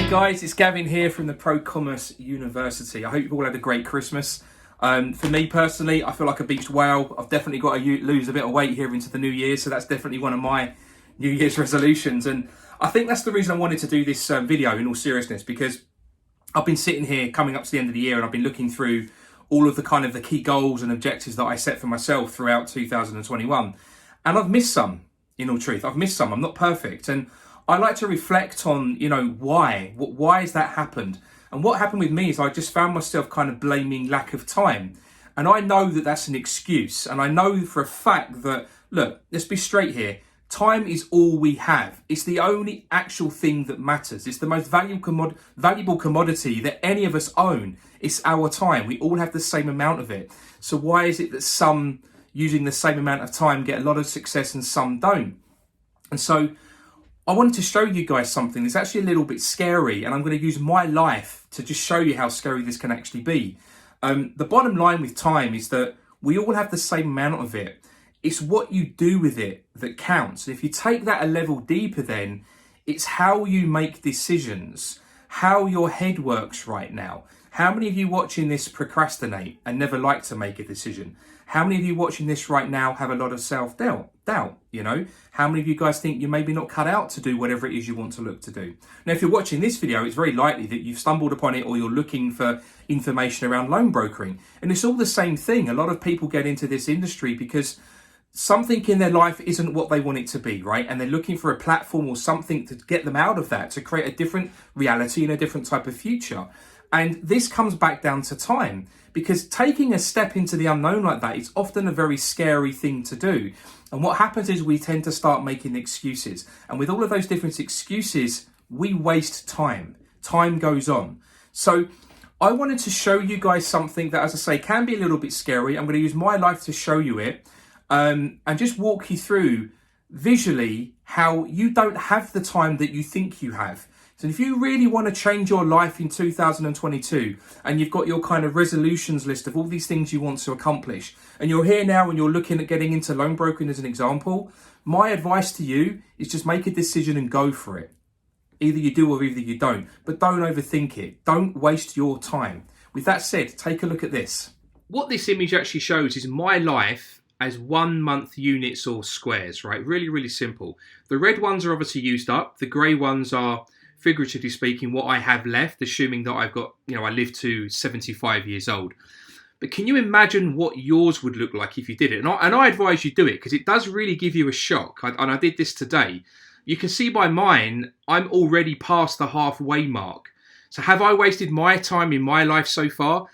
Hey guys, it's Gavin here from the Pro Commerce University. I hope you've all had a great Christmas. For me personally, I feel like a beached whale. I've definitely got to lose a bit of weight here into the new year, so that's definitely one of my New Year's resolutions. And I think that's the reason I wanted to do this video in all seriousness, because I've been sitting here coming up to the end of the year and I've been looking through all of the key goals and objectives that I set for myself throughout 2021. And I've missed some, in all truth. I've missed some. I'm not perfect. And I like to reflect on, why has that happened? And what happened with me is I just found myself kind of blaming lack of time. And I know that that's an excuse. And I know for a fact that, look, let's be straight here. Time is all we have. It's the only actual thing that matters. It's the most valuable commodity that any of us own. It's our time. We all have the same amount of it. So why is it that some using the same amount of time get a lot of success and some don't? And so I wanted to show you guys something that's actually a little bit scary, and I'm going to use my life to just show you how scary this can actually be. The bottom line with time is that we all have the same amount of it. It's what you do with it that counts. And if you take that a level deeper, then it's how you make decisions, how your head works right now. How many of you watching this procrastinate and never like to make a decision? How many of you watching this right now have a lot of self-doubt? How many of you guys think you're maybe not cut out to do whatever it is you want to look to do? Now, if you're watching this video, it's very likely that you've stumbled upon it or you're looking for information around loan brokering. And it's all the same thing. A lot of people get into this industry because something in their life isn't what they want it to be, right? And they're looking for a platform or something to get them out of that, to create a different reality and a different type of future. And this comes back down to time, because taking a step into the unknown like that is often a very scary thing to do. And what happens is we tend to start making excuses. And with all of those different excuses, we waste time. Time goes on. So I wanted to show you guys something that, as I say, can be a little bit scary. I'm going to use my life to show you it, and just walk you through visually how you don't have the time that you think you have. So if you really want to change your life in 2022 and you've got your kind of resolutions list of all these things you want to accomplish, and you're here now and you're looking at getting into loan broking as an example, my advice to you is just make a decision and go for it. Either you do or either you don't, but don't overthink it. Don't waste your time. With that said, take a look at this. What this image actually shows is my life as 1 month units or squares, right? Really, really simple. The red ones are obviously used up. The grey ones are, figuratively speaking, what I have left, assuming that I've got, I live to 75 years old. But can you imagine what yours would look like if you did it? And I advise you do it, because it does really give you a shock. And I did this today. You can see by mine, I'm already past the halfway mark. So have I wasted my time in my life so far?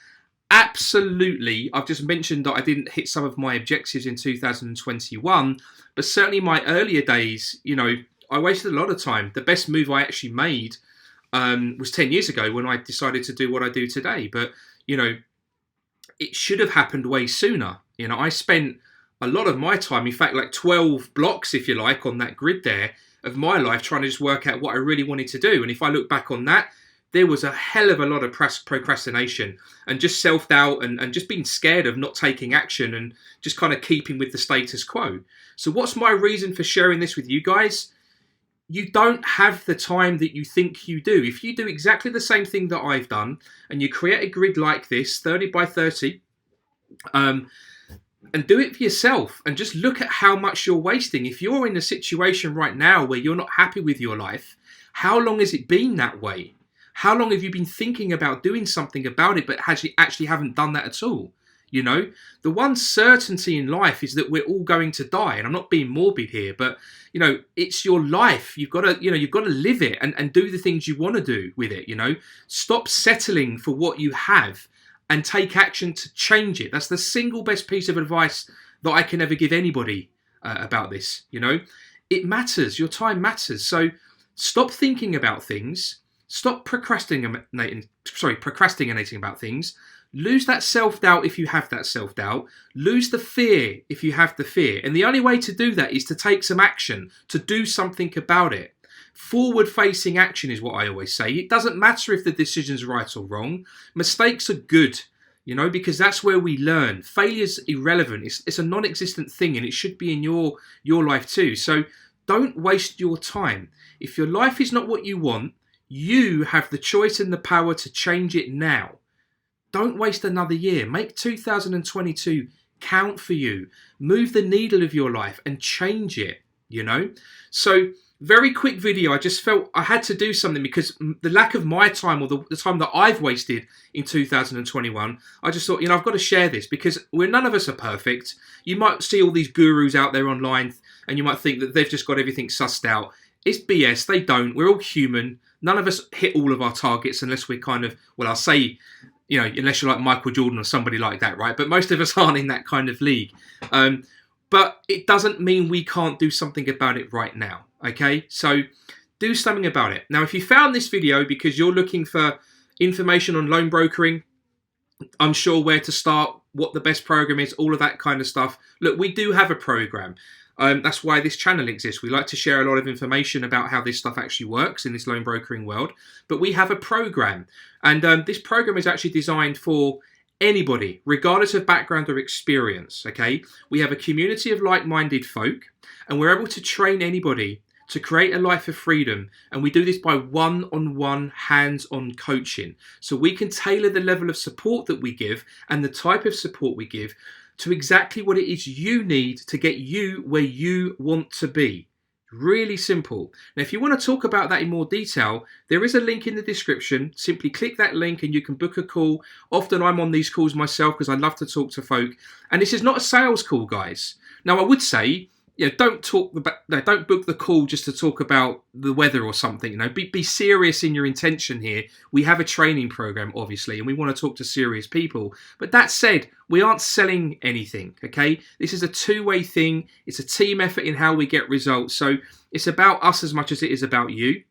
Absolutely. I've just mentioned that I didn't hit some of my objectives in 2021, but certainly my earlier days, I wasted a lot of time. The best move I actually made was 10 years ago when I decided to do what I do today. But, it should have happened way sooner. I spent a lot of my time, in fact, like 12 blocks, if you like, on that grid there of my life, trying to just work out what I really wanted to do. And if I look back on that, there was a hell of a lot of procrastination and just self-doubt and just being scared of not taking action and just kind of keeping with the status quo. So what's my reason for sharing this with you guys? You don't have the time that you think you do. If you do exactly the same thing that I've done and you create a grid like this, 30 by 30, and do it for yourself and just look at how much you're wasting. If you're in a situation right now where you're not happy with your life, how long has it been that way? How long have you been thinking about doing something about it, but actually haven't done that at all? The one certainty in life is that we're all going to die. And I'm not being morbid here, but it's your life. You've got to live it and do the things you want to do with it. Stop settling for what you have and take action to change it. That's the single best piece of advice that I can ever give anybody about this. It matters. Your time matters. So stop thinking about things. Stop procrastinating about things. Lose that self-doubt if you have that self-doubt. Lose the fear if you have the fear. And the only way to do that is to take some action, to do something about it. Forward-facing action is what I always say. It doesn't matter if the decision's right or wrong. Mistakes are good, because that's where we learn. Failure's irrelevant. It's a non-existent thing, and it should be in your life too. So don't waste your time. If your life is not what you want, You have the choice and the power to change it now. Don't waste another year. Make 2022 count for you. Move the needle of your life and change it, you know? So, very quick video. I just felt I had to do something because the lack of my time, or the time that I've wasted in 2021, I just thought, I've got to share this because none of us are perfect. You might see all these gurus out there online and you might think that they've just got everything sussed out. It's BS. They don't. We're all human. None of us hit all of our targets unless we're kind of, well, I'll say, unless you're like Michael Jordan or somebody like that, right? But most of us aren't in that kind of league. But it doesn't mean we can't do something about it right now, okay? So do something about it. Now, if you found this video because you're looking for information on loan brokering, unsure where to start, what the best program is, all of that kind of stuff, look, we do have a program. That's why this channel exists. We like to share a lot of information about how this stuff actually works in this loan brokering world. But we have a program. And this program is actually designed for anybody, regardless of background or experience, okay? We have a community of like-minded folk, and we're able to train anybody to create a life of freedom. And we do this by one-on-one, hands-on coaching. So we can tailor the level of support that we give and the type of support we give to exactly what it is you need to get you where you want to be. Really simple. Now, if you want to talk about that in more detail, there is a link in the description. Simply click that link and you can book a call. Often I'm on these calls myself because I love to talk to folk. And this is not a sales call, guys. Now, I would say, don't book the call just to talk about the weather or something. Be serious in your intention here. We have a training program, obviously, and we want to talk to serious people. But that said, we aren't selling anything, okay? This is a two-way thing. It's a team effort in how we get results. So it's about us as much as it is about you.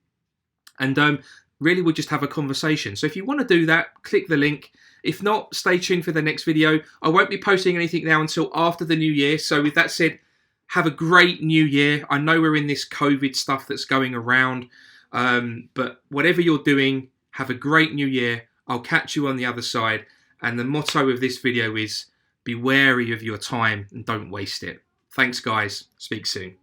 And really, we'll just have a conversation. So if you want to do that, click the link. If not, stay tuned for the next video. I won't be posting anything now until after the new year. So with that said, have a great new year. I know we're in this COVID stuff that's going around, but whatever you're doing, have a great new year. I'll catch you on the other side. And the motto of this video is, be wary of your time and don't waste it. Thanks, guys. Speak soon.